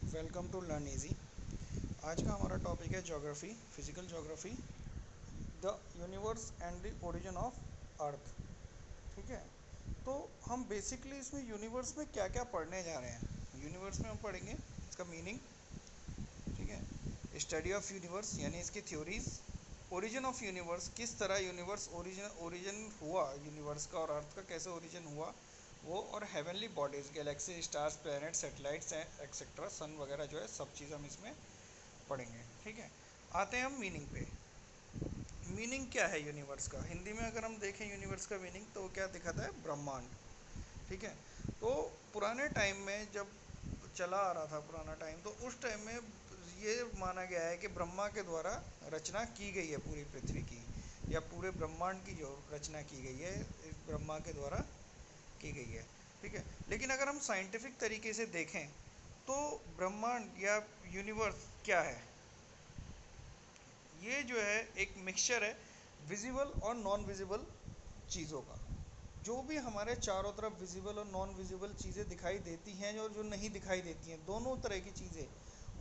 Welcome to learn easy. आज का हमारा टॉपिक है geography, physical geography, the universe and the origin of earth. ठीक है, तो हम बेसिकली इसमें यूनिवर्स में क्या क्या पढ़ने जा रहे हैं। यूनिवर्स में हम पढ़ेंगे इसका मीनिंग, ठीक है, स्टडी ऑफ यूनिवर्स यानी इसकी थ्योरीज, ओरिजिन ऑफ यूनिवर्स, किस तरह यूनिवर्स ओरिजिन हुआ यूनिवर्स का और अर्थ का कैसे ओरिजिन हुआ वो, और heavenly bodies, galaxy, stars, planet, satellites etcetera, sun वगैरह जो है सब चीज़ हम इसमें पढ़ेंगे। ठीक है, आते हैं हम मीनिंग पे। मीनिंग क्या है यूनिवर्स का? हिंदी में अगर हम देखें यूनिवर्स का मीनिंग तो वो क्या दिखाता है? ब्रह्मांड। ठीक है, तो पुराने टाइम में जब चला आ रहा था पुराना टाइम, तो उस टाइम में ये माना गया है कि ब्रह्मा के द्वारा रचना की गई है पूरी पृथ्वी की, या पूरे ब्रह्मांड की जो रचना की गई है इस ब्रह्मा के द्वारा की गई है। ठीक है, लेकिन अगर हम साइंटिफिक तरीके से देखें तो ब्रह्मांड या यूनिवर्स क्या है? ये जो है एक मिक्सचर है विजिबल और नॉन विजिबल चीज़ों का। जो भी हमारे चारों तरफ विजिबल और नॉन विजिबल चीज़ें दिखाई देती हैं और जो नहीं दिखाई देती हैं, दोनों तरह की चीज़ें,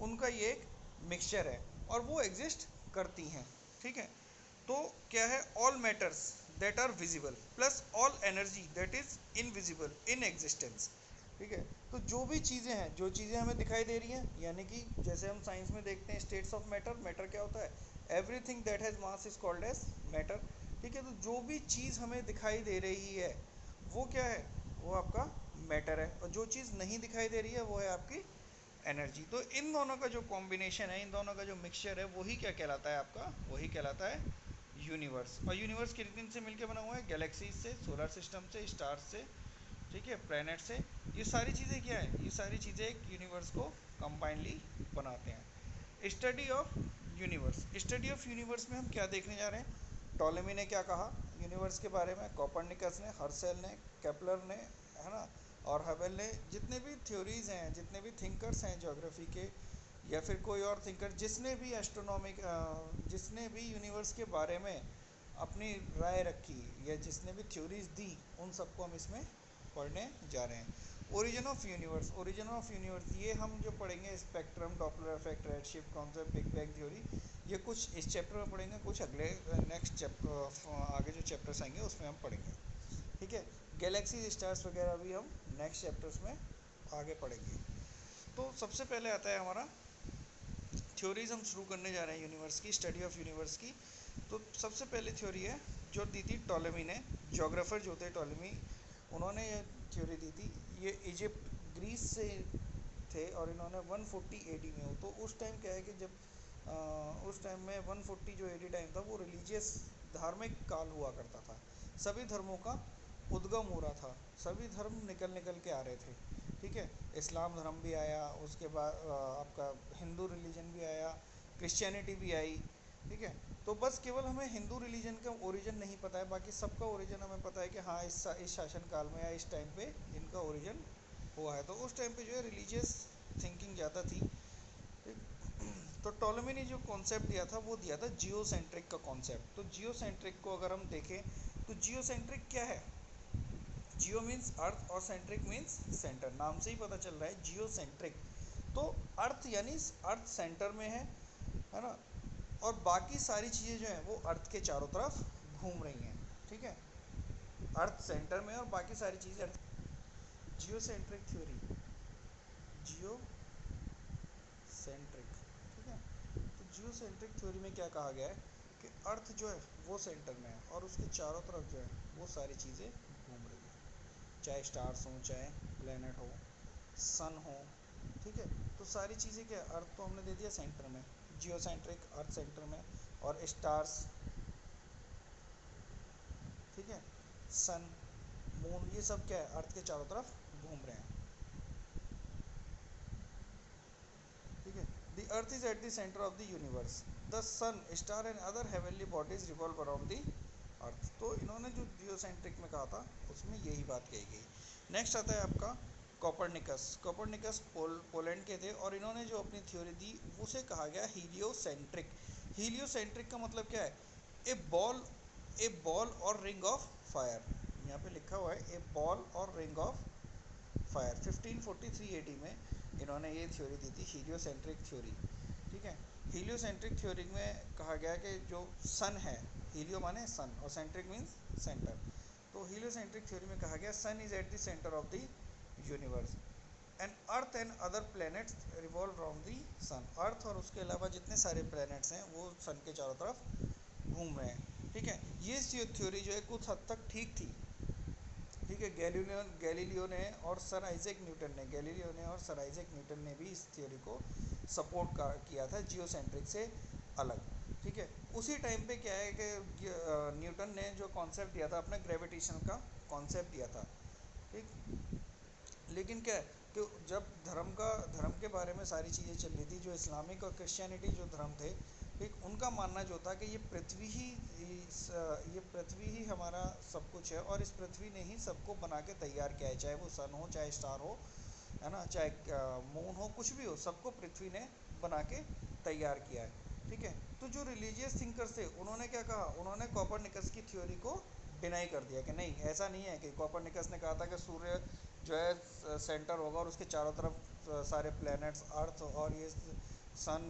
उनका ये एक मिक्सचर है और वो एग्जिस्ट करती हैं। ठीक है, तो क्या है? All matters that are visible plus all energy that is invisible in existence. ठीक है, तो जो भी चीज़ें हैं, जो चीज़ें हमें दिखाई दे रही हैं, यानी कि जैसे हम साइंस में देखते हैं स्टेट्स ऑफ मैटर, मैटर क्या होता है? Everything that has mass is called as matter. ठीक है, तो जो भी चीज़ हमें दिखाई दे रही है वो क्या है? वो आपका मैटर है, और जो चीज़ नहीं दिखाई दे रही है वो है आपकी एनर्जी। तो इन दोनों का जो कॉम्बिनेशन है, इन दोनों का जो मिक्सचर है, वही क्या कहलाता है? आपका वही कहलाता है यूनिवर्स। और यूनिवर्स किन किन से मिलकर बना हुआ है? गैलेक्सीज से, सोलर सिस्टम से, स्टार्स से, ठीक है, प्लैनेट से। ये सारी चीज़ें क्या है? ये सारी चीज़ें एक यूनिवर्स को कंबाइनली बनाते हैं। Study of universe, study of universe में हम क्या देखने जा रहे हैं? टॉलेमी ने क्या कहा यूनिवर्स के बारे में, कोपरनिकस ने, हर्सेल ने, केपलर ने, है ना, और हबल ने, जितने भी थ्योरीज़ हैं, जितने भी थिंकर्स हैं ज्योग्राफी के, या फिर कोई और थिंकर जिसने भी एस्ट्रोनॉमिक, जिसने भी यूनिवर्स के बारे में अपनी राय रखी या जिसने भी थ्योरीज दी, उन सबको हम इसमें पढ़ने जा रहे हैं। Origin of universe, origin of universe ये हम जो पढ़ेंगे spectrum, Doppler effect, redshift concept, big bang theory, ये कुछ इस चैप्टर में पढ़ेंगे, कुछ अगले नेक्स्ट चैप्टर, आगे जो चैप्टर्स आएंगे उसमें हम पढ़ेंगे। ठीक है, गैलेक्सी, स्टार्स वगैरह भी हम नेक्स्ट चैप्टर्स में आगे पढ़ेंगे। तो सबसे पहले आता है हमारा थ्योरीज, हम शुरू करने जा रहे हैं यूनिवर्स की, स्टडी ऑफ यूनिवर्स की। तो सबसे पहले थ्योरी है जो दी थी टॉलेमी ने, जोग्राफर जो थे टॉलेमी, उन्होंने ये थ्योरी दी थी। ये इजिप्ट, ग्रीस से थे और इन्होंने 140 एडी में हो। तो उस टाइम क्या है कि जब उस टाइम में 140 जो एडी टाइम था वो रिलीजियस, धार्मिक काल हुआ करता था। सभी धर्मों का उद्गम हो रहा था, सभी धर्म निकल निकल के आ रहे थे। ठीक है, इस्लाम धर्म भी आया, उसके बाद आपका हिंदू रिलीजन भी आया, क्रिश्चियनिटी भी आई। ठीक है, तो बस केवल हमें हिंदू रिलीजन का ओरिजिन नहीं पता है, बाकी सबका ओरिजिन हमें पता है कि हाँ इस शासन काल में या इस टाइम पे इनका ओरिजिन हुआ है। तो उस टाइम पे जो है रिलीजियस थिंकिंग ज़्यादा थी। तो टॉलेमी ने जो कॉन्सेप्ट दिया था वो दिया था जियोसेंट्रिक का कॉन्सेप्ट। तो जियोसेंट्रिक को अगर हम देखें तो जियोसेंट्रिक क्या है? जियो मीन्स अर्थ और सेंट्रिक मीन्स सेंटर, नाम से ही पता चल रहा है जियोसेंट्रिक। तो अर्थ यानी अर्थ सेंटर में है ना, और बाकी सारी चीज़ें जो हैं वो अर्थ के चारों तरफ घूम रही हैं। ठीक है, अर्थ सेंटर में और बाकी सारी चीज़ें अर्थ। जियोसेंट्रिक थ्योरी, जियो सेंट्रिक। ठीक है, तो जियोसेंट्रिक थ्योरी में क्या कहा गया है कि अर्थ जो है वो सेंटर में है और उसके चारों तरफ जो है वो सारी चीज़ें घूम रही हैं, चाहे स्टार्स हों, चाहे प्लेनेट हो, सन हो। ठीक है, तो सारी चीज़ें क्या है? अर्थ तो हमने दे दिया सेंटर में, जियोसेंट्रिक अर्थ सेंटर में, और स्टार्स, ठीक है, सन, मून, ये सब क्या है? अर्थ के चारों तरफ घूम रहे हैं। ठीक है, the earth is at the centre of the universe, the sun, star and other heavenly bodies revolve around the earth. तो इन्होंने जो जियोसेंट्रिक में कहा था उसमें यही बात कही गई। नेक्स्ट आता है आपका कोपरनिकस। कोपरनिकस पोलैंड के थे और इन्होंने जो अपनी थ्योरी दी उसे कहा गया हीलियोसेंट्रिक। हीलियोसेंट्रिक का मतलब क्या है? ए बॉल, ए बॉल और रिंग ऑफ फायर। यहाँ पे लिखा हुआ है ए बॉल और रिंग ऑफ फायर। 1543 एडी में इन्होंने ये थ्योरी दी थी हीलियोसेंट्रिक थ्योरी। ठीक है, हीलियोसेंट्रिक थ्योरी में कहा गया कि जो सन है, हीलियो माने सन और सेंट्रिक मीन्स सेंटर, तो हीलियोसेंट्रिक थ्योरी में कहा गया sun is at the centre of the universe and earth and other planets revolve around the sun. Earth और उसके अलावा जितने सारे प्लैनेट्स हैं वो सन के चारों तरफ घूम रहे हैं। ठीक है, ये थ्योरी जो है कुछ हद तक ठीक थी। ठीक है, गैलीलियो ने और सर आइजैक न्यूटन ने, गैलीलियो ने और सर आइजैक न्यूटन ने भी इस थ्योरी को सपोर्ट किया था जियोसेंट्रिक से अलग। ठीक है, उसी टाइम पे क्या है कि न्यूटन ने जो कॉन्सेप्ट दिया था अपना ग्रेविटेशन का कॉन्सेप्ट दिया था। ठीक, लेकिन क्या है कि जब धर्म के बारे में सारी चीज़ें चल रही थी, जो इस्लामिक और क्रिश्चियनिटी जो धर्म थे, ठीक, उनका मानना जो था कि ये पृथ्वी ही हमारा सब कुछ है और इस पृथ्वी ने ही सबको बना के तैयार किया है, चाहे वो सन हो, चाहे स्टार हो, है ना, चाहे मून हो, कुछ भी हो, सबको पृथ्वी ने बना के तैयार किया है। ठीक है, तो जो रिलीजियस थिंकर्स थे उन्होंने क्या कहा, उन्होंने कॉपरनिकस की थ्योरी को डिनाई कर दिया कि नहीं, ऐसा नहीं है कि कॉपरनिकस ने कहा था कि सूर्य जो है सेंटर होगा और उसके चारों तरफ सारे प्लैनेट्स, अर्थ और ये सन,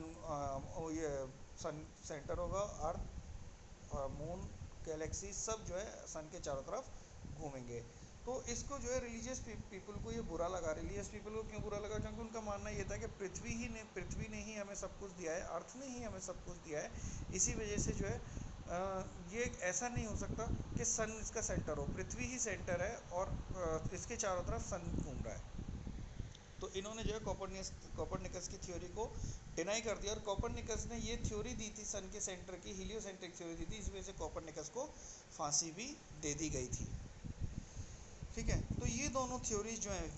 ये सन सेंटर होगा, अर्थ, मून, गैलेक्सी सब जो है सन के चारों तरफ घूमेंगे। तो इसको जो है रिलीजियस पीपल को ये बुरा लगा। रिलीजियस पीपल को क्यों बुरा लगा? क्योंकि उनका मानना ये था कि पृथ्वी ने ही हमें सब कुछ दिया है, अर्थ ने ही हमें सब कुछ दिया है, इसी वजह से जो है ये ऐसा नहीं हो सकता कि सन इसका सेंटर हो, पृथ्वी ही सेंटर है और इसके चारों तरफ सन घूम रहा है। तो इन्होंने जो है कॉपरनिकस की थ्योरी को डिनाई कर दिया और कॉपरनिकस ने ये थ्योरी दी थी सन के सेंटर की, हीलियोसेंट्रिक थ्योरी दी थी, इस वजह से कॉपरनिकस को फांसी भी दे दी गई थी। ठीक है, तो ये दोनों थ्योरीज जो हैं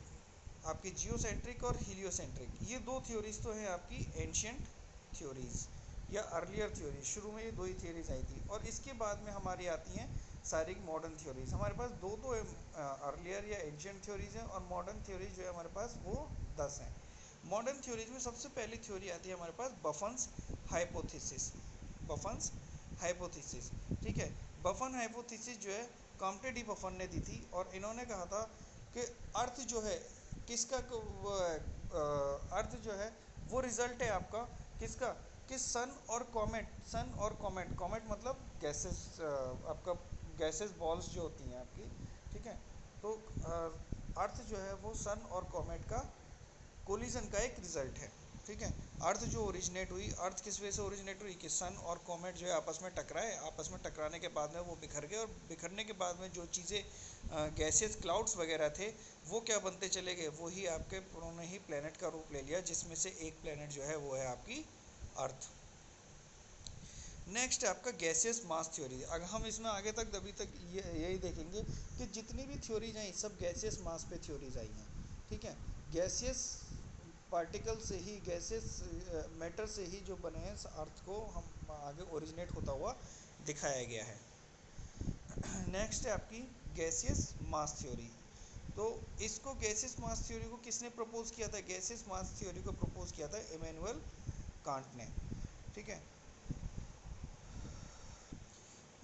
आपकी जियोसेंट्रिक और हीलियोसेंट्रिक, ये दो थ्योरीज तो हैं आपकी एंशियंट थ्योरीज या अर्लियर थ्योरीज। शुरू में ये दो ही थ्योरीज आई थी और इसके बाद में हमारी आती हैं सारी मॉडर्न थ्योरीज। हमारे पास दो तो अर्लियर या एंशियंट थ्योरीज हैं और मॉडर्न थ्योरीज जो है हमारे पास वो 10 हैं। मॉडर्न थ्योरीज में सबसे पहली थ्योरी आती है हमारे पास बफन्स हाइपोथेसिस। बफन्स हाइपोथेसिस, ठीक है, बफन हाइपोथेसिस जो है कॉम्टे डी बफन ने दी थी और इन्होंने कहा था कि अर्थ जो है किसका अर्थ जो है वो रिजल्ट है आपका किसका, कि सन और कॉमेट, कॉमेट मतलब गैसेस, आपका गैसेस बॉल्स जो होती हैं आपकी। ठीक है, तो अर्थ जो है वो सन और कॉमेट का कोलिजन का एक रिजल्ट है। ठीक है, अर्थ जो ओरिजिनेट हुई, अर्थ किस वजह से ओरिजिनेट हुई कि सन और कॉमेट जो है आपस में टकराए, आपस में टकराने के बाद में वो बिखर गए और बिखरने के बाद में जो चीज़ें गैसेस क्लाउड्स वगैरह थे वो क्या बनते चले गए, वो ही आपके उन्होंने ही प्लेनेट का रूप ले लिया, जिसमें से एक प्लेनेट जो है वो है आपकी अर्थ। नेक्स्ट है आपका गैसियस मास थ्योरी। अगर हम इसमें आगे तक अभी तक यही देखेंगे कि जितनी भी थ्योरीज आई सब गैसियस मास पे थ्योरीज आई हैं। ठीक है, गैसियस पार्टिकल से ही, गैसेस मैटर से ही जो बने हैं अर्थ को हम आगे ओरिजिनेट होता हुआ दिखाया गया है। नेक्स्ट है आपकी गैसियस मास थ्योरी। तो इसको गैसियस मास थ्योरी को किसने प्रपोज किया था? गैसियस मास थ्योरी को प्रपोज किया था इमैनुअल कांट ने। ठीक है,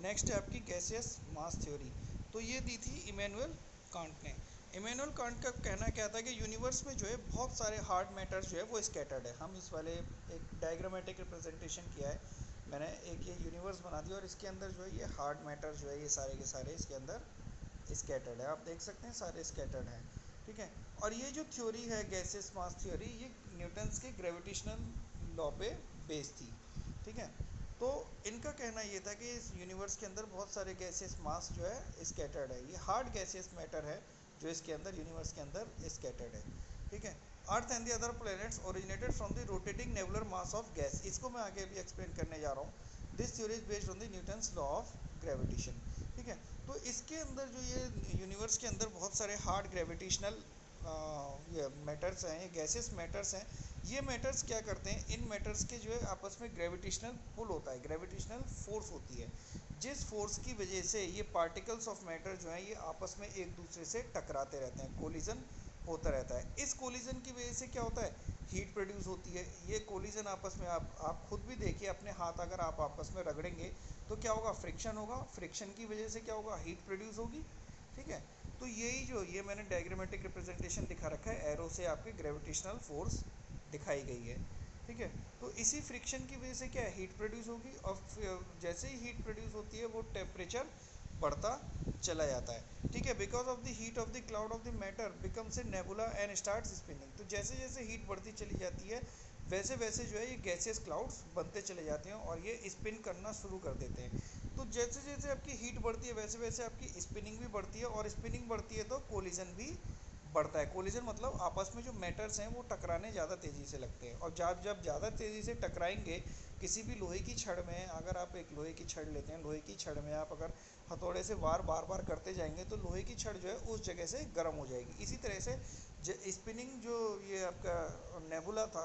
नेक्स्ट है आपकी गैसियस मास थ्योरी, तो ये दी थी इमैनुअल कांट ने। इमैनुअल कांट का कहना क्या था कि यूनिवर्स में जो है बहुत सारे हार्ड मैटर्स जो है वो स्कैटर्ड है। हम इस वाले एक डायग्रामेटिक रिप्रेजेंटेशन किया है मैंने, एक ये यूनिवर्स बना दिया और इसके अंदर जो है ये हार्ड मैटर जो है ये सारे के सारे इसके अंदर स्कैटर्ड है, आप देख सकते हैं सारे स्कैटर्ड हैं। ठीक है, और ये जो थ्योरी है गैसियस मास थ्योरी, ये न्यूटन्स के ग्रेविटेशनल लॉ पे बेस्ड थी। ठीक है, तो इनका कहना ये था कि इस यूनिवर्स के अंदर बहुत सारे गैसियस मास जो है स्कैटर्ड है, ये हार्ड गैसियस मैटर है जो इसके अंदर यूनिवर्स के अंदर स्कैटर्ड है। ठीक है, earth and the other planets originated from the rotating nebular mass of gas, इसको मैं आगे भी एक्सप्लेन करने जा रहा हूँ। This theory is based on the Newton's law of gravitation. ठीक है, तो इसके अंदर जो ये यूनिवर्स के अंदर बहुत सारे हार्ड ग्रेविटेशनल ये मैटर्स हैं, ये गैसेस मैटर्स हैं। ये मैटर्स क्या करते हैं, इन मैटर्स के जो है आपस में ग्रेविटेशनल पुल होता है, ग्रेविटेशनल फोर्स होती है, जिस फोर्स की वजह से ये पार्टिकल्स ऑफ मैटर जो हैं ये आपस में एक दूसरे से टकराते रहते हैं, कोलिजन होता रहता है। इस कोलिजन की वजह से क्या होता है, हीट प्रोड्यूस होती है। ये कोलिजन आपस में आप खुद भी देखिए, अपने हाथ अगर आप आपस में रगड़ेंगे तो क्या होगा, फ्रिक्शन होगा, फ्रिक्शन की वजह से क्या होगा, हीट प्रोड्यूस होगी। ठीक है, तो यही जो ये मैंने डायग्रामेटिक रिप्रेजेंटेशन दिखा रखा है, एरो से आपके ग्रेविटेशनल फोर्स दिखाई गई है। ठीक है, तो इसी फ्रिक्शन की वजह से क्या है, हीट प्रोड्यूस होगी, और जैसे ही हीट प्रोड्यूस होती है वो टेम्परेचर बढ़ता चला जाता है। ठीक है, because of the heat of the cloud of the matter becomes a nebula and start spinning. तो जैसे जैसे हीट बढ़ती चली जाती है वैसे वैसे जो है ये गैसियस क्लाउड्स बनते चले जाते हैं और ये स्पिन करना शुरू कर देते हैं। तो जैसे जैसे आपकी हीट बढ़ती है वैसे वैसे आपकी स्पिनिंग भी बढ़ती है, और स्पिनिंग बढ़ती है तो कोलिजन भी बढ़ता है। कोलिजन मतलब आपस में जो मैटर्स हैं वो टकराने ज़्यादा तेज़ी से लगते हैं, और जब जब ज़्यादा तेज़ी से टकराएंगे किसी भी लोहे की छड़ में, अगर आप एक लोहे की छड़ लेते हैं, लोहे की छड़ में आप अगर हथौड़े से बार बार करते जाएंगे तो लोहे की छड़ जो है उस जगह से गर्म हो जाएगी। इसी तरह से स्पिनिंग जो ये आपका नेबुला था,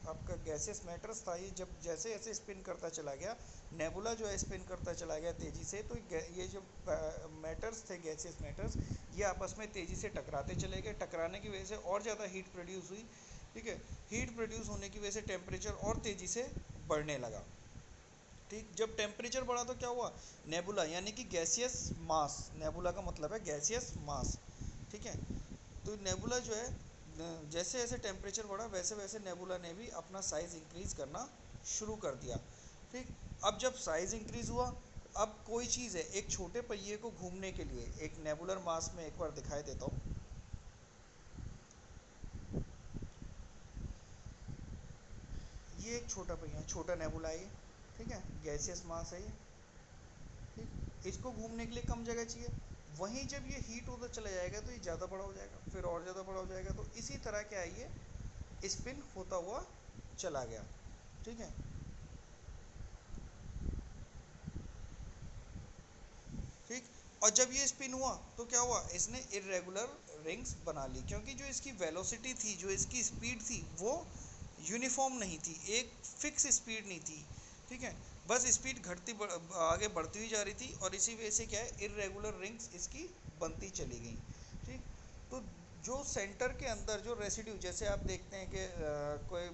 आपका गैसियस मैटर्स था, ये जब जैसे जैसे स्पिन करता चला गया, नेबुला जो है स्पिन करता चला गया तेज़ी से, तो ये जो मैटर्स थे, गैसियस मैटर्स, ये आपस में तेज़ी से टकराते चले गए। टकराने की वजह से और ज़्यादा हीट प्रोड्यूस हुई। ठीक है, हीट प्रोड्यूस होने की वजह से टेम्परेचर और तेज़ी से बढ़ने लगा। ठीक, जब टेम्परेचर बढ़ा तो क्या हुआ, नेबुला यानी कि गैसियस मास, नेबुला का मतलब है गैसियस मास। ठीक है, तो नेबुला जो है जैसे जैसे टेम्परेचर बढ़ा वैसे वैसे नेबुला ने भी अपना साइज़ इंक्रीज़ करना शुरू कर दिया। ठीक, अब जब साइज़ इंक्रीज़ हुआ, अब कोई चीज़ है, एक छोटे पहिए को घूमने के लिए एक नेबुलर मास में एक बार दिखाई देता हूँ। ये एक छोटा पहिया है, छोटा नेबुला है ये। ठीक है, गैसियस मास है ये। ठीक, इसको घूमने के लिए कम जगह चाहिए। वहीं जब ये हीट होता चला जाएगा तो ये ज़्यादा बड़ा हो जाएगा, फिर और ज़्यादा बड़ा हो जाएगा, तो इसी तरह क्या है, ये स्पिन होता हुआ चला गया। ठीक है, ठीक, और जब ये स्पिन हुआ तो क्या हुआ, इसने इरेगुलर रिंग्स बना ली, क्योंकि जो इसकी वेलोसिटी थी, जो इसकी स्पीड थी, वो यूनिफॉर्म नहीं थी, एक फिक्स स्पीड नहीं थी। ठीक है, बस स्पीड आगे बढ़ती हुई जा रही थी, और इसी वजह से क्या है, इरेगुलर रिंग्स इसकी बनती चली गई। ठीक, तो जो सेंटर के अंदर जो रेसिड्यू, जैसे आप देखते हैं कि कोई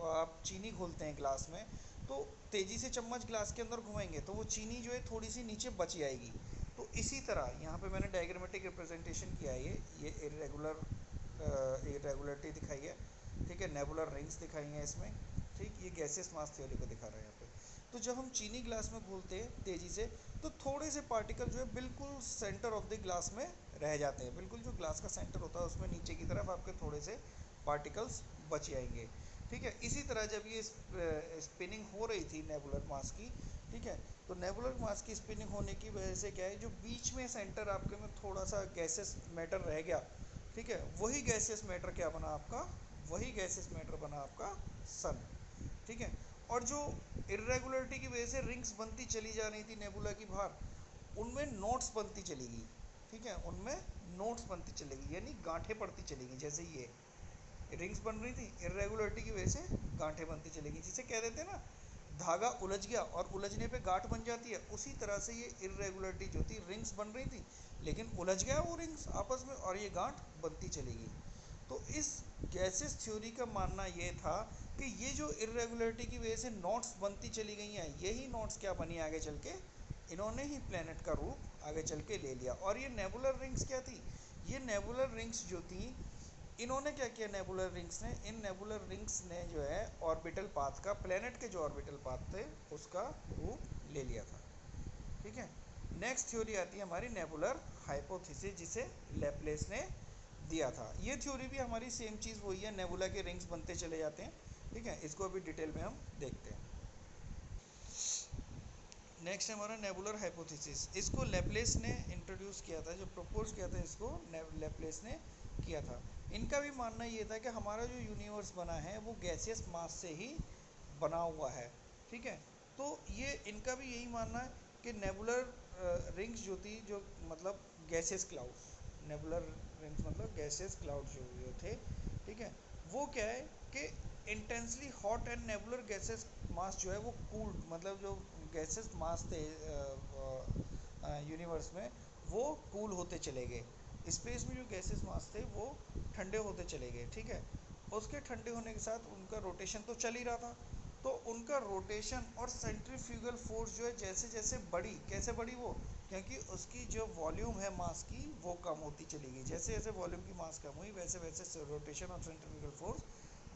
आप चीनी घोलते हैं ग्लास में, तो तेज़ी से चम्मच ग्लास के अंदर घुमाएंगे तो वो चीनी जो है थोड़ी सी नीचे बच जाएगी। तो इसी तरह यहाँ पे मैंने डायग्रामेटिक रिप्रेजेंटेशन किया है, ये इरेगुलर इरेगुलरिटी दिखाई है। ठीक है, नेबुलर रिंग्स दिखाई हैं इसमें। ठीक, ये गैसियस मास थ्योरी को दिखा रहा है यहाँ पे। तो जब हम चीनी ग्लास में घोलते हैं तेज़ी से, तो थोड़े से पार्टिकल जो है बिल्कुल सेंटर ऑफ द ग्लास में रह जाते हैं, बिल्कुल जो ग्लास का सेंटर होता है उसमें नीचे की तरफ आपके थोड़े से पार्टिकल्स बच जाएंगे। ठीक है, इसी तरह जब ये स्पिनिंग हो रही थी नेबुलर मास की, ठीक है, तो नेबुलर मास की स्पिनिंग होने की वजह से क्या है, जो बीच में सेंटर आपके में थोड़ा सा गैसेस मैटर रह गया, ठीक है, वही गैसियस मैटर क्या बना आपका, वही गैसियस मैटर बना आपका सन। ठीक है, और जो इरेगुलरिटी की वजह से रिंग्स बनती चली जा रही थी नेबुला की बाहर, उनमें नोट्स बनती चली गई। ठीक है, उनमें नोट्स बनती चलेगी, यानी गांठें पड़ती चलेगी। जैसे ये रिंग्स बन रही थी, इरेगुलरिटी की वजह से गांठें बनती चलेगी, जिसे कह देते हैं ना, धागा उलझ गया और उलझने पे गांठ बन जाती है। उसी तरह से ये इरेगुलरिटी जो थी, रिंग्स बन रही थी लेकिन उलझ गया वो रिंग्स आपस में, और ये गांठ बनती चलेगी। तो इस गैसेस थ्योरी का मानना ये था कि ये जो इरेगुलरिटी की वजह से नोट्स बनती चली गई हैं, यही नोट्स क्या बनी आगे चल के, इन्होंने ही प्लेनेट का रूप आगे चल के ले लिया। और ये नेबुलर रिंग्स क्या थी, ये नेबुलर रिंग्स जो थी, इन्होंने क्या किया, नेबुलर रिंग्स ने, इन नेबुलर रिंग्स ने जो है ऑर्बिटल पाथ का, प्लेनेट के जो ऑर्बिटल पाथ थे उसका रूप ले लिया था। ठीक है, नेक्स्ट थ्योरी आती है हमारी नेबुलर हाइपोथेसिस, जिसे लेप्लेस ने दिया था। ये थ्योरी भी हमारी सेम चीज़ वही है, नेबुला के रिंग्स बनते चले जाते हैं। ठीक है, इसको अभी डिटेल में हम देखते हैं। नेक्स्ट है हमारा नेबुलर हाइपोथेसिस। इसको लेप्लेस ने इंट्रोड्यूस किया था, जो प्रपोज किया था इसको लेप्लेस ने किया था। इनका भी मानना ये था कि हमारा जो यूनिवर्स बना है वो गैसियस मास से ही बना हुआ है। ठीक है, तो ये इनका भी यही मानना है कि नेबुलर रिंग्स जो थी, जो मतलब गैसियस क्लाउड्स, नेबुलर रिंग्स मतलब गैसियस क्लाउड्स जो थे, ठीक है, वो क्या है कि intensely hot and nebular gases mass जो है वो कूल्ड, मतलब जो गैसेस मास थे यूनिवर्स में, वो कूल होते चले गए। स्पेस में जो गैसेस मास थे वो ठंडे होते चले गए। ठीक है, उसके ठंडे होने के साथ उनका रोटेशन तो चल ही रहा था, तो उनका रोटेशन और सेंट्रीफ्यूगल फोर्स जो है जैसे जैसे बढ़ी, कैसे बढ़ी वो, क्योंकि उसकी जो वॉल्यूम है मास की वो कम होती चली गई। जैसे जैसे वॉल्यूम की मास कम हुई वैसे वैसे रोटेशन और सेंट्रीफ्यूगल फोर्स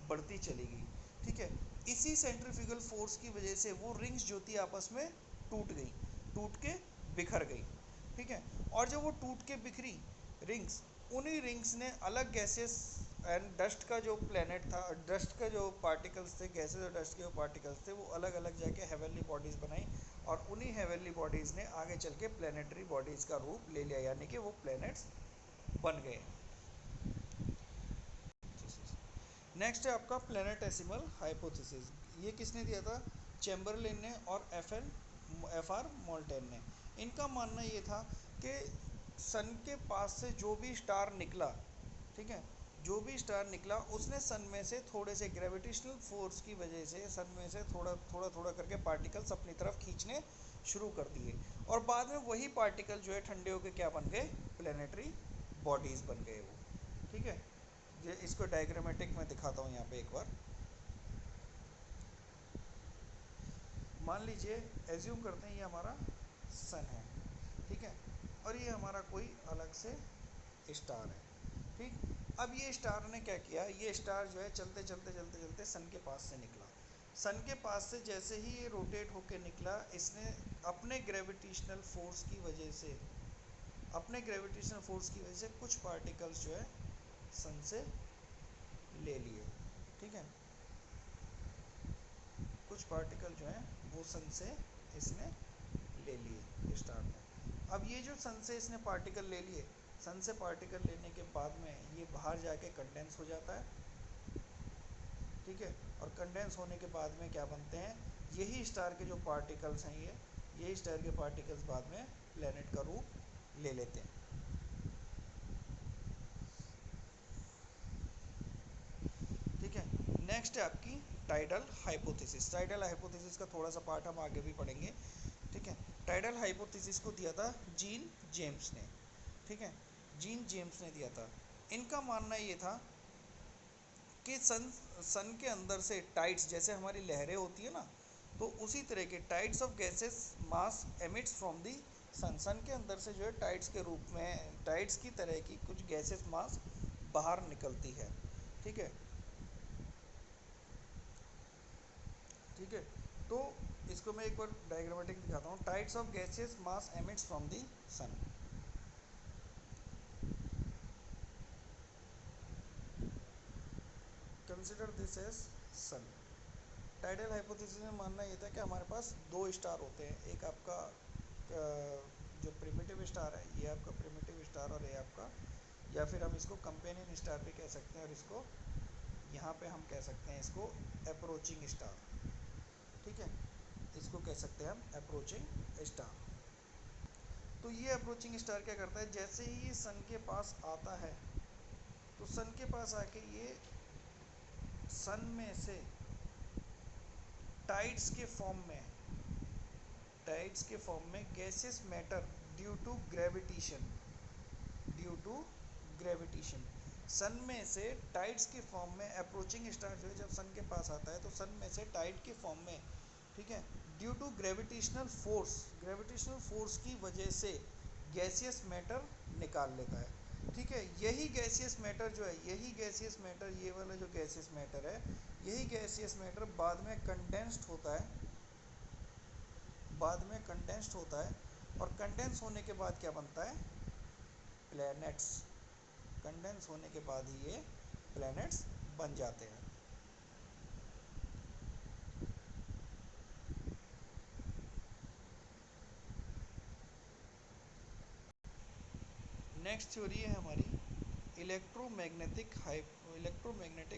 बढ़ती चली गई। ठीक है, इसी सेंट्रीफ्यूगल फोर्स की वजह से वो रिंग्स जो थी आपस में टूट गई, टूट के बिखर गई। ठीक है, और जब वो टूट के बिखरी रिंग्स, उन्हीं रिंग्स ने अलग गैसेस एंड डस्ट का जो प्लेनेट था, डस्ट का जो पार्टिकल्स थे, गैसेस और डस्ट के जो पार्टिकल्स थे, वो अलग अलग जाके हेवनली बॉडीज़ बनाई, और उन्हीं हेवनली बॉडीज़ ने आगे चल के प्लानिटरी बॉडीज़ का रूप ले लिया, यानी कि वो प्लैनेट्स बन गए। नेक्स्ट है आपका प्लैनेटेसिमल हाइपोथेसिस। ये किसने दिया था? चैम्बरलेन ने और एफ आर मोल्टेन ने। इनका मानना ये था कि सन के पास से जो भी स्टार निकला, ठीक है, जो भी स्टार निकला उसने सन में से थोड़े से ग्रेविटेशनल फोर्स की वजह से सन में से थोड़ा थोड़ा थोड़ा करके पार्टिकल्स अपनी तरफ खींचने शुरू कर दिए, और बाद में वही पार्टिकल जो है ठंडे होकर क्या बन गए? प्लैनेटरी बॉडीज़ बन गए वो। ठीक है, ये इसको डायग्रामेटिक में दिखाता हूँ यहाँ पे एक बार। मान लीजिए, एज्यूम करते हैं ये हमारा सन है, ठीक है, और ये हमारा कोई अलग से स्टार है। ठीक, अब ये स्टार ने क्या किया? ये स्टार जो है चलते चलते चलते चलते सन के पास से निकला। सन के पास से जैसे ही ये रोटेट होके निकला, इसने अपने ग्रेविटेशनल फोर्स की वजह से, अपने ग्रेविटेशनल फोर्स की वजह से कुछ पार्टिकल्स जो है सन से ले लिए। ठीक है, कुछ पार्टिकल जो हैं वो सन से इसने ले लिए स्टार ने। अब ये जो सन से इसने पार्टिकल ले लिए, सन से पार्टिकल लेने के बाद में ये बाहर जाके कंडेंस हो जाता है। ठीक है, और कंडेंस होने के बाद में क्या बनते हैं? यही स्टार के जो पार्टिकल्स हैं, यही स्टार के पार्टिकल्स बाद में प्लेनेट का रूप ले लेते हैं। ठीक है, नेक्स्ट है आपकी टाइडल हाइपोथेसिस। टाइडल हाइपोथेसिस का थोड़ा सा पार्ट हम आगे भी पढ़ेंगे। ठीक है, टाइडल हाइपोथेसिस को दिया था जीन जेम्स ने। ठीक है, जीन जेम्स ने दिया था। इनका मानना ये था कि सन के अंदर से टाइड्स, जैसे हमारी लहरें होती है ना, तो उसी तरह के tides of gases mass emits from the sun. Sun के अंदर से जो है टाइड्स के रूप में, टाइड्स की तरह की कुछ गैसेस मास बाहर निकलती है। ठीक है, ठीक है, तो इसको मैं एक बार डायग्रामेटिक दिखाता हूँ। Tides of gases mass emits from the sun. Consider this as sun. Tidal hypothesis में मानना ये था कि हमारे पास दो स्टार होते हैं, एक आपका जो प्रिमिटिव स्टार है, ये आपका प्रिमिटिव स्टार, और ये आपका, या फिर हम इसको कंपेनियन स्टार भी कह सकते हैं, और इसको यहाँ पे हम कह सकते हैं इसको अप्रोचिंग स्टार। ठीक है, इसको कह सकते हैं हम अप्रोचिंग स्टार। तो ये अप्रोचिंग स्टार क्या करता है? जैसे ही ये सन के पास आता है, तो सन के पास आके ये सन में से टाइड्स के फॉर्म में, टाइड्स के फॉर्म में gases matter due to gravitation, due to gravitation, sun में से टाइड्स के फॉर्म में अप्रोचिंग स्टार जो है जब सन के पास आता है तो सन में से टाइड के फॉर्म में, ठीक है, due to gravitational force, gravitational force की वजह से गैसियस मैटर निकाल लेता है। ठीक है, यही गैसियस मैटर जो है, यही गैसियस मैटर, ये वाला जो गैसियस मैटर है, यही गैसियस मैटर बाद में कंडेंस्ड होता है, बाद में कंडेंस्ड होता है, और कंडेंस होने के बाद क्या बनता है? प्लैनेट्स। कंडेंस होने के बाद ही ये प्लैनेट्स बन जाते हैं। नेक्स्ट थ्योरी है हमारी electromagnetic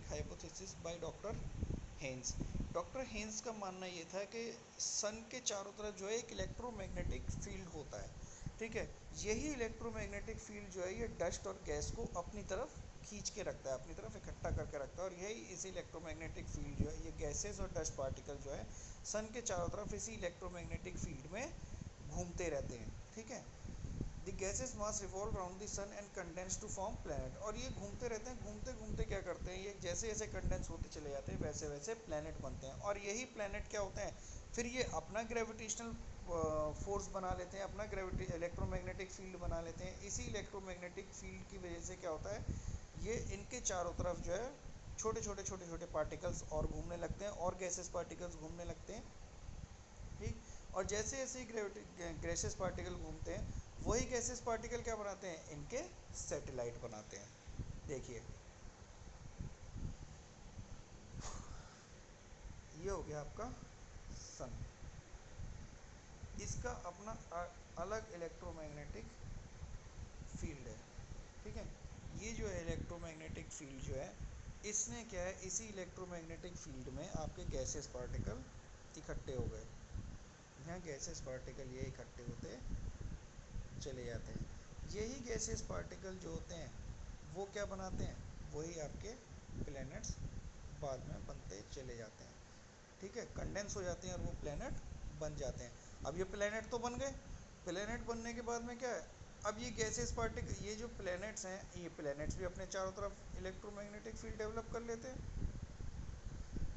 hypothesis by doctor Hens. Doctor Hens का मानना ये था कि सन के चारों तरफ जो है एक इलेक्ट्रोमैग्नेटिक फील्ड होता है। ठीक है, यही इलेक्ट्रोमैग्नेटिक फील्ड जो है ये डस्ट और गैस को अपनी तरफ खींच के रखता है, अपनी तरफ इकट्ठा करके रखता है, और यही इसी इलेक्ट्रोमैग्नेटिक फील्ड जो है, ये गैसेस और डस्ट पार्टिकल जो है सन के चारों तरफ इसी इलेक्ट्रोमैग्नेटिक फील्ड में घूमते रहते हैं। ठीक है, the gases mass revolve around the sun and condense to form planet, और ये घूमते रहते हैं, घूमते घूमते क्या करते हैं, ये जैसे जैसे कंडेंस होते चले जाते हैं वैसे वैसे प्लैनेट बनते हैं, और यही प्लैनेट क्या होते हैं? फिर ये अपना ग्रेविटेशनल फोर्स बना लेते हैं, अपना ग्रेविटी इलेक्ट्रोमैग्नेटिक फील्ड बना लेते हैं। इसी इलेक्ट्रोमैग्नेटिक फील्ड की वजह से क्या होता है, ये इनके चारों तरफ जो है छोटे छोटे छोटे छोटे पार्टिकल्स और घूमने लगते हैं, और गैसेस पार्टिकल्स घूमने लगते हैं। ठीक, और जैसे जैसे ही ग्रेविटी गैसेस पार्टिकल घूमते हैं, वही गैसेस पार्टिकल क्या बनाते हैं, इनके सैटेलाइट बनाते हैं। देखिए ये हो गया आपका सन, इसका अपना अलग इलेक्ट्रोमैग्नेटिक फील्ड है। ठीक है, ये जो है इलेक्ट्रोमैग्नेटिक फील्ड जो है, इसने क्या है, इसी इलेक्ट्रोमैग्नेटिक फील्ड में आपके गैसेस पार्टिकल इकट्ठे हो गए। यहाँ गैसेस पार्टिकल ये इकट्ठे होते चले जाते हैं। यही गैसेस पार्टिकल जो होते हैं वो क्या बनाते हैं, वही आपके प्लैनेट्स बाद में बनते चले जाते हैं। ठीक है, कंडेंस हो जाते हैं और वो प्लैनेट बन जाते हैं। अब ये प्लैनेट तो बन गए, प्लैनेट बनने के बाद में क्या है, अब ये गैसेस पार्टिकल, ये जो प्लैनेट्स हैं, ये प्लैनेट्स भी अपने चारों तरफ इलेक्ट्रोमैग्नेटिक फील्ड डेवलप कर लेते हैं।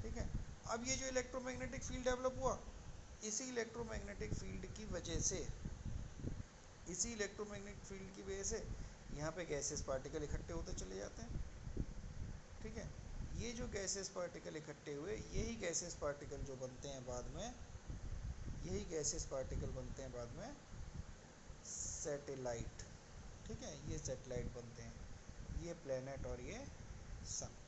ठीक है, अब ये जो इलेक्ट्रोमैग्नेटिक फील्ड डेवलप हुआ, इसी इलेक्ट्रोमैग्नेटिक फील्ड की वजह से, इसी इलेक्ट्रोमैग्नेटिक फील्ड की वजह से यहाँ पे गैसेस पार्टिकल इकट्ठे होते चले जाते हैं। ठीक है, ये जो गैसेस पार्टिकल इकट्ठे हुए, यही गैसेस पार्टिकल जो बनते हैं बाद में, यही गैसेस पार्टिकल बनते हैं बाद में सैटेलाइट। ठीक है, ये सैटेलाइट बनते हैं, ये प्लेनेट और ये सन।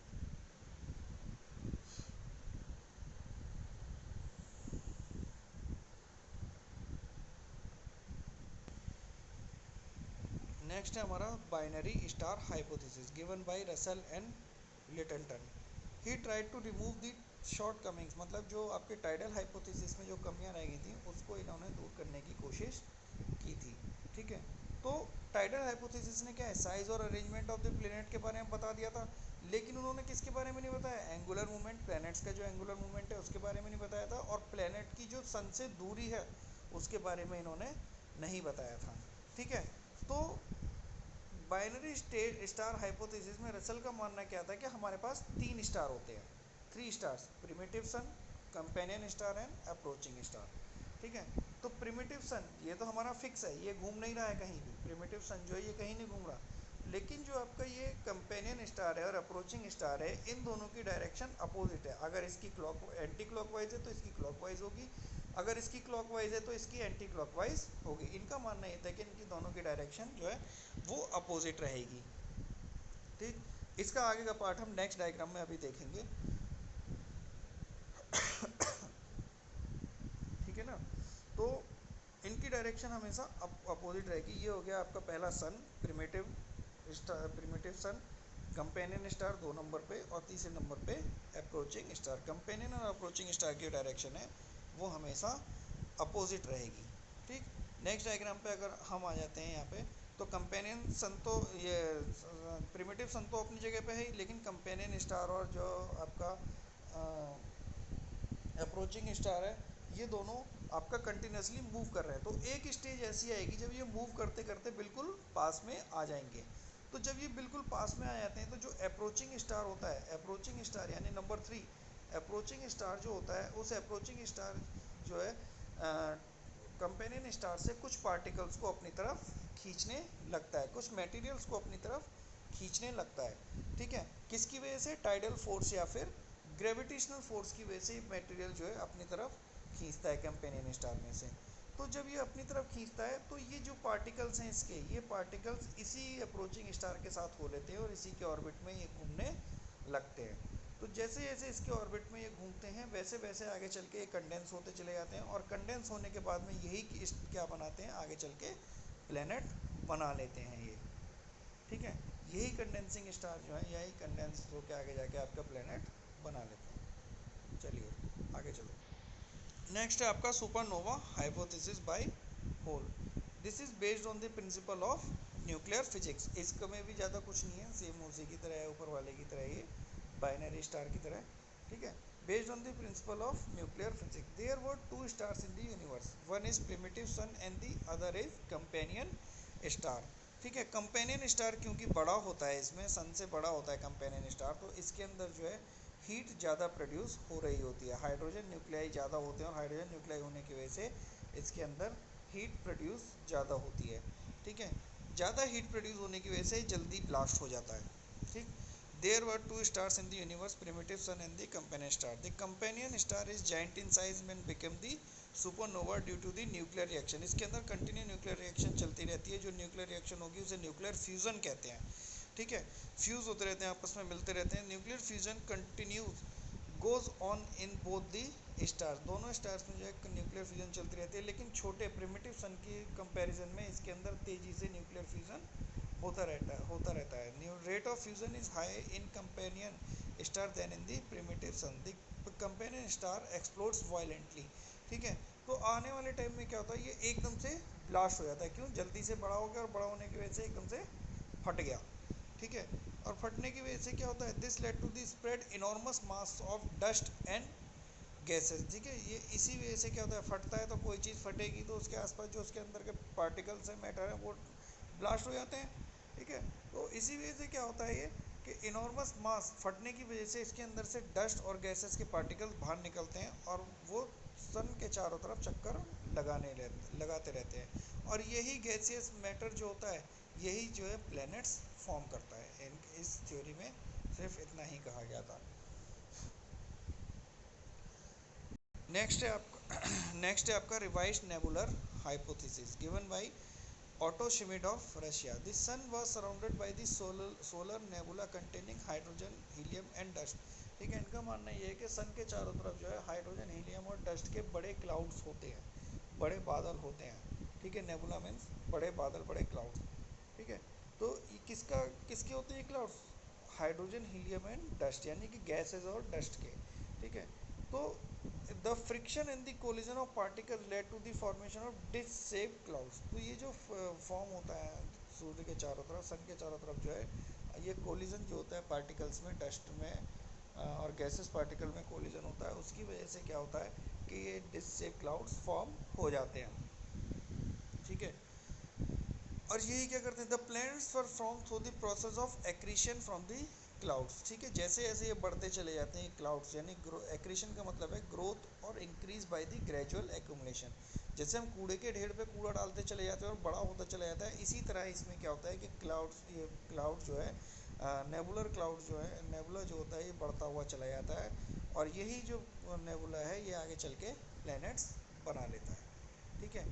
नेक्स्ट है हमारा binary star hypothesis given by Russell and Lyttleton. He tried to remove the shortcomings, मतलब जो आपके टाइडल हाइपोथेसिस में जो कमियां रह गई थी उसको इन्होंने दूर करने की कोशिश की थी। ठीक है, तो टाइडल हाइपोथेसिस ने क्या है, साइज और अरेंजमेंट ऑफ द प्लेनेट के बारे में बता दिया था, लेकिन उन्होंने किसके बारे में नहीं बताया, एंगुलर मूवमेंट, प्लैनेट्स का जो एंगुलर मूवमेंट है उसके बारे में नहीं बताया था, और प्लैनेट की जो सन से दूरी है उसके बारे में इन्होंने नहीं बताया था। ठीक है, तो बाइनरी स्टार हाइपोथेसिस में रसल का मानना क्या था कि हमारे पास 3 स्टार होते हैं, 3 stars, primitive sun, companion star and approaching star. ठीक है, तो प्रिमिटिव सन ये तो हमारा फिक्स है, ये घूम नहीं रहा है कहीं भी, प्रिमिटिव सन जो है ये कहीं नहीं घूम रहा, लेकिन जो आपका ये कंपेनियन स्टार है और अप्रोचिंग स्टार है, इन दोनों की डायरेक्शन अपोजिट है। अगर इसकी क्लॉक एंटी क्लॉकवाइज है तो इसकी क्लॉकवाइज होगी, अगर इसकी क्लॉकवाइज है तो इसकी एंटी क्लॉकवाइज होगी। इनका मानना ये था कि इनकी दोनों की डायरेक्शन जो है वो अपोजिट रहेगी। ठीक, इसका आगे का पार्ट हम नेक्स्ट डायग्राम में अभी देखेंगे। ठीक है ना, तो इनकी डायरेक्शन हमेशा अपोजिट रहेगी। ये हो गया आपका पहला सन, primitive star, primitive sun, companion star 2 number पे, और तीसरे नंबर पे अप्रोचिंग स्टार। कंपेनियन और अप्रोचिंग स्टार की डायरेक्शन है वो हमेशा अपोजिट रहेगी। ठीक, नेक्स्ट डायग्राम पे अगर हम आ जाते हैं यहाँ पे, तो कंपेनियन सन तो ये प्रिमिटिव सन तो अपनी जगह पे है, लेकिन कंपेनियन स्टार और जो आपका अप्रोचिंग स्टार है, ये दोनों आपका कंटिन्यूसली मूव कर रहे हैं। तो एक स्टेज ऐसी आएगी जब ये मूव करते करते बिल्कुल पास में आ जाएंगे। तो जब ये बिल्कुल पास में आ जाते हैं, तो जो अप्रोचिंग स्टार होता है, अप्रोचिंग स्टार यानी नंबर 3, अप्रोचिंग स्टार जो होता है, उस अप्रोचिंग स्टार जो है कंपेनियन स्टार से कुछ पार्टिकल्स को अपनी तरफ खींचने लगता है, कुछ मटेरियल्स को अपनी तरफ खींचने लगता है। ठीक है, किसकी वजह से, टाइडल फोर्स या फिर ग्रेविटेशनल फोर्स की वजह से मटेरियल जो है अपनी तरफ खींचता है कंपेनियन स्टार में से। तो जब ये अपनी तरफ खींचता है, तो ये जो पार्टिकल्स हैं इसके, ये पार्टिकल्स इसी अप्रोचिंग स्टार के साथ हो लेते हैं और इसी के ऑर्बिट में ये घूमने लगते हैं। तो जैसे जैसे इसके ऑर्बिट में ये घूमते हैं, वैसे वैसे आगे चल के ये कंडेंस होते चले जाते हैं, और कंडेंस होने के बाद में यही क्या बनाते हैं, आगे चल के प्लैनेट बना लेते हैं ये। ठीक है, यही कंडेंसिंग स्टार जो है, यही कंडेंस होकर आगे जाके आपका प्लैनेट बना लेते हैं। चलिए आगे चलो। नेक्स्ट है आपका supernova hypothesis by Hoyle. This is based on the principle of nuclear physics. इसमें भी ज़्यादा कुछ नहीं है, सेम उसी की तरह है, ऊपर वाले की तरह, ये बाइनरी स्टार की तरह। ठीक है, based on the principle of nuclear physics there were 2 stars in the universe, one is primitive sun and the other is companion star. ठीक है, कंपेनियन स्टार क्योंकि बड़ा होता है, इसमें सन से बड़ा होता है कंपेनियन स्टार, तो इसके अंदर जो है हीट ज़्यादा प्रोड्यूस हो रही होती है, हाइड्रोजन न्यूक्लियाई ज़्यादा होते हैं, और हाइड्रोजन न्यूक्लियाई होने की वजह से इसके अंदर हीट प्रोड्यूस ज़्यादा होती है, ठीक है। ज़्यादा हीट प्रोड्यूस होने की वजह से जल्दी ब्लास्ट हो जाता है, ठीक। There were two stars in the universe, primitive sun and the companion star. The companion star is giant in size and become the supernova due to the nuclear reaction. इसके अंदर कंटिन्यू न्यूक्लियर रिएक्शन चलती रहती है, जो nuclear reaction होगी उसे nuclear fusion कहते हैं, ठीक है। फ्यूज होते रहते हैं, आपस में मिलते रहते हैं। Nuclear fusion continues goes on in both the star, दोनों स्टार्स में जो है न्यूक्लियर फ्यूजन चलती रहती है, लेकिन छोटे प्रिमिटिव सन की कंपैरिजन में इसके अंदर तेजी से न्यूक्लियर फ्यूजन होता रहता है। Rate of fusion is high in companion star than in the primitive sun. The companion star explodes violently, ठीक है। तो आने वाले टाइम में क्या होता है, ये एकदम से ब्लास्ट हो जाता है, क्यों, जल्दी से बड़ा हो गया और बड़ा होने की वजह से एकदम से फट गया, ठीक है। और फटने की वजह से क्या होता है, this led to the spread enormous mass of dust and gases, ठीक है। ये इसी वजह से क्या होता है, फटता है तो कोई चीज़ फटेगी तो उसके आसपास जो उसके अंदर के पार्टिकल्स हैं, मैटर है, वो ब्लास्ट हो जाते हैं, ठीक है। तो इसी वजह से क्या होता है ये कि इनॉर्मस मास फटने की वजह से इसके अंदर से डस्ट और गैसेस के पार्टिकल्स बाहर निकलते हैं और वो सन के चारों तरफ चक्कर लगाते रहते हैं। और यही गैसियस मैटर जो होता है, यही जो है प्लैनेट्स फॉर्म करता है। इस थ्योरी में सिर्फ इतना ही कहा गया था। नेक्स्ट है आपका नेक्स्ट है आपका revised nebular hypothesis given by Otto Schmidt of Russia. The sun was surrounded by the solar nebula containing hydrogen, helium and dust, ठीक है। इनका मानना ये है कि सन के चारों तरफ जो है हाइड्रोजन, हीलियम और डस्ट के बड़े क्लाउड्स होते हैं, बड़े बादल होते हैं, ठीक है। नेबुला मीन्स बड़े बादल, बड़े क्लाउड्स, ठीक है। तो ये किसके होते हैं clouds, hydrogen, helium and dust, यानी कि गैसेज और डस्ट के, ठीक है। तो the friction in the collision of particle led to the formation of disc shape clouds. तो ये जो फॉर्म होता है सूर्य के चारों तरफ, सन के चारों तरफ जो है, ये कोलिजन जो होता है पार्टिकल्स में, डस्ट में और गैसेस पार्टिकल में कोलिजन होता है, उसकी वजह से क्या होता है कि ये डिस्क शेप क्लाउड्स फॉर्म हो जाते हैं, ठीक है। और यही क्या करते हैं, the planets were form through the process of accretion from the clouds, ठीक है। जैसे जैसे ये बढ़ते चले जाते हैं क्लाउड्स, यानी एक्रीशन का मतलब है ग्रोथ और increase by the gradual accumulation. जैसे हम कूड़े के ढेर पे कूड़ा डालते चले जाते हैं और बड़ा होता चला जाता है, इसी तरह इसमें क्या होता है कि ये क्लाउड जो है, नेबुलर क्लाउड जो है, नेबुला जो होता है ये बढ़ता हुआ चला जाता है, और यही जो नेबुला है ये आगे चल के प्लैनेट्स बना लेता है, ठीक है।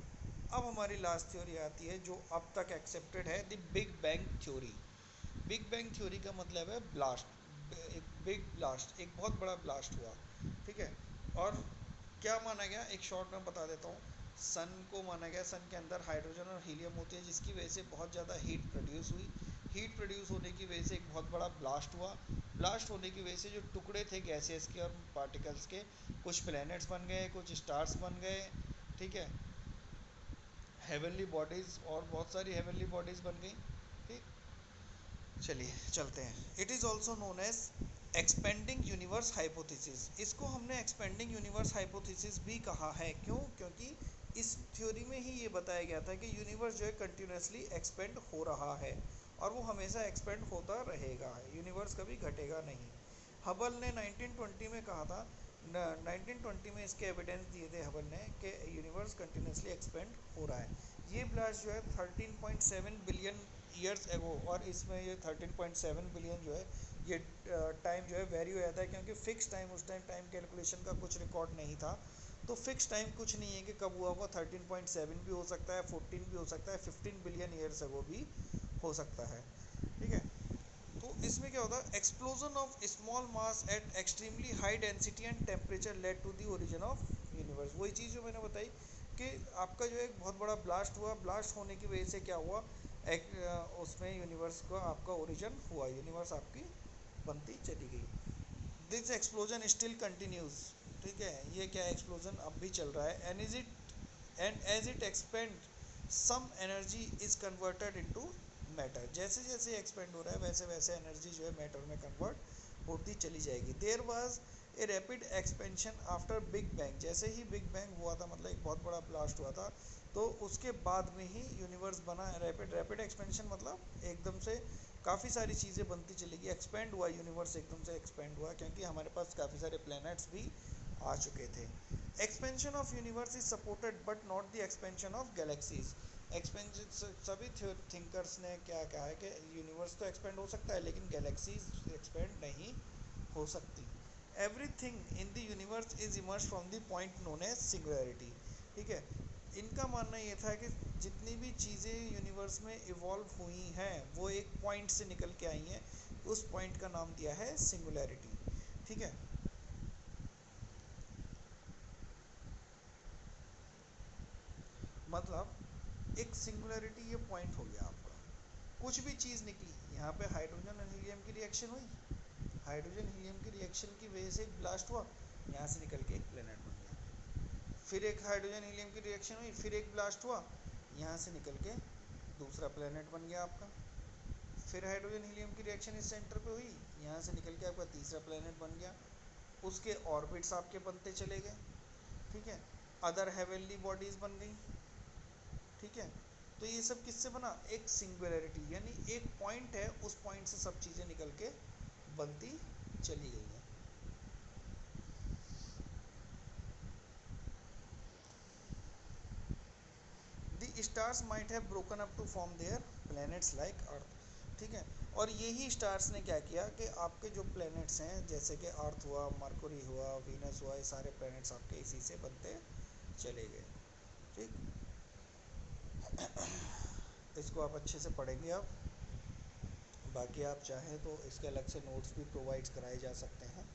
अब हमारी लास्ट थ्योरी आती है जो अब तक एक्सेप्टेड है, the big bang theory. Big bang theory का मतलब है ब्लास्ट, एक बिग ब्लास्ट, एक बहुत बड़ा ब्लास्ट हुआ, ठीक है। और क्या माना गया, एक शॉर्ट में बता देता हूँ। सन को माना गया, सन के अंदर हाइड्रोजन और हीलियम होती है, जिसकी वजह से बहुत ज़्यादा हीट प्रोड्यूस हुई। हीट प्रोड्यूस होने की वजह से एक बहुत बड़ा ब्लास्ट हुआ। ब्लास्ट होने की वजह से जो टुकड़े थे गैसेस के और पार्टिकल्स के, कुछ प्लैनेट्स बन गए, कुछ स्टार्स बन गए, ठीक है। हेवनली बॉडीज़ और बहुत सारी हेवनली बॉडीज़ बन गई, ठीक। चलिए चलते हैं। It is also known as expanding universe hypothesis. इसको हमने एक्सपेंडिंग यूनिवर्स हाइपोथेसिस भी कहा है, क्यों, क्योंकि इस थ्योरी में ही ये बताया गया था कि यूनिवर्स जो है कंटिन्यूसली एक्सपेंड हो रहा है और वो हमेशा एक्सपेंड होता रहेगा, यूनिवर्स कभी घटेगा नहीं। हबल ने 1920 में कहा था, 1920 में इसके एविडेंस दिए थे हबल ने कि यूनिवर्स कंटिन्यूसली एक्सपेंड हो रहा है। ये ब्लास्ट जो है 13.7 बिलियन ईयर्स एगो, और इसमें ये 13.7 बिलियन जो है ये टाइम जो है वेरी हो जाता है, क्योंकि फ़िक्स टाइम, उस टाइम टाइम कैलकुलेशन का कुछ रिकॉर्ड नहीं था, तो फिक्स टाइम कुछ नहीं है कि कब हुआ होगा। 13.7 भी हो सकता है, 14 भी हो सकता है, 15 बिलियन ईयर्स एगो भी हो सकता है, ठीक है। तो इसमें क्या होता है, explosion of small mass at extremely high density and temperature led to the origin of universe. वही चीज़ जो मैंने बताई कि आपका जो एक बहुत बड़ा ब्लास्ट हुआ, ब्लास्ट होने की वजह से क्या हुआ, एक उसमें यूनिवर्स का आपका ओरिजिन हुआ, यूनिवर्स आपकी बनती चली गई। दिस एक्सप्लोजन स्टिल कंटिन्यूज, ठीक है। ये क्या एक्सप्लोजन अब भी चल रहा है। And as it expand some energy is converted into matter. जैसे जैसे एक्सपेंड हो रहा है वैसे वैसे एनर्जी जो है मैटर में कन्वर्ट होती चली जाएगी। There was a rapid expansion after big bang. जैसे ही बिग बैंग हुआ था, मतलब एक बहुत बड़ा ब्लास्ट हुआ था, तो उसके बाद में ही यूनिवर्स बना। रैपिड एक्सपेंशन मतलब एकदम से काफ़ी सारी चीज़ें बनती चलेगी, एक्सपेंड हुआ यूनिवर्स, एकदम से एक्सपेंड हुआ, क्योंकि हमारे पास काफ़ी सारे प्लैनेट्स भी आ चुके थे। Expansion of universe is supported but not the expansion of galaxies. Expansion सभी थिंकर्स ने क्या कहा है कि यूनिवर्स तो एक्सपेंड हो सकता है लेकिन गैलेक्सीज एक्सपेंड नहीं हो सकती। Everything in the universe is emerge from the point known as singularity. ठीक है, इनका मानना ये था कि जितनी भी चीज़ें यूनिवर्स में इवॉल्व हुई हैं वो एक पॉइंट से निकल के आई हैं, उस पॉइंट का नाम दिया है सिंगुलैरिटी। ठीक है, मतलब एक सिंगुलैरिटी ये पॉइंट हो गया आपका, कुछ भी चीज़ निकली, यहाँ पे हाइड्रोजन और हीलियम की रिएक्शन हुई, हाइड्रोजन हीलियम की रिएक्शन की वजह से एक ब्लास्ट हुआ, यहाँ से निकल के एक प्लेनेट बन गया। फिर एक हाइड्रोजन हीलियम की रिएक्शन हुई, फिर एक ब्लास्ट हुआ, यहाँ से निकल के दूसरा प्लेनेट बन गया आपका। फिर हाइड्रोजन हीलियम की रिएक्शन इस सेंटर पे हुई, यहाँ से निकल के आपका तीसरा प्लेनेट बन गया, उसके ऑर्बिट्स आपके बनते चले गए। ठीक है, अदर हेवनली बॉडीज़ बन गई। ठीक है, तो ये सब किससे बना, एक सिंगुलैरिटी, यानी एक पॉइंट है, उस पॉइंट से सब चीज़ें निकल के बनती चली गई हैं। The stars might have broken up to form their planets like earth. ठीक है, और यही स्टार्स ने क्या किया कि आपके जो प्लैनेट्स हैं जैसे कि अर्थ हुआ, मरकुरी हुआ, वीनस हुआ, ये सारे प्लैनेट्स आपके इसी से बनते चले गए। ठीक, इसको आप अच्छे से पढ़ेंगे आप, बाकी आप चाहें तो इसके अलग से नोट्स भी प्रोवाइड कराए जा सकते हैं।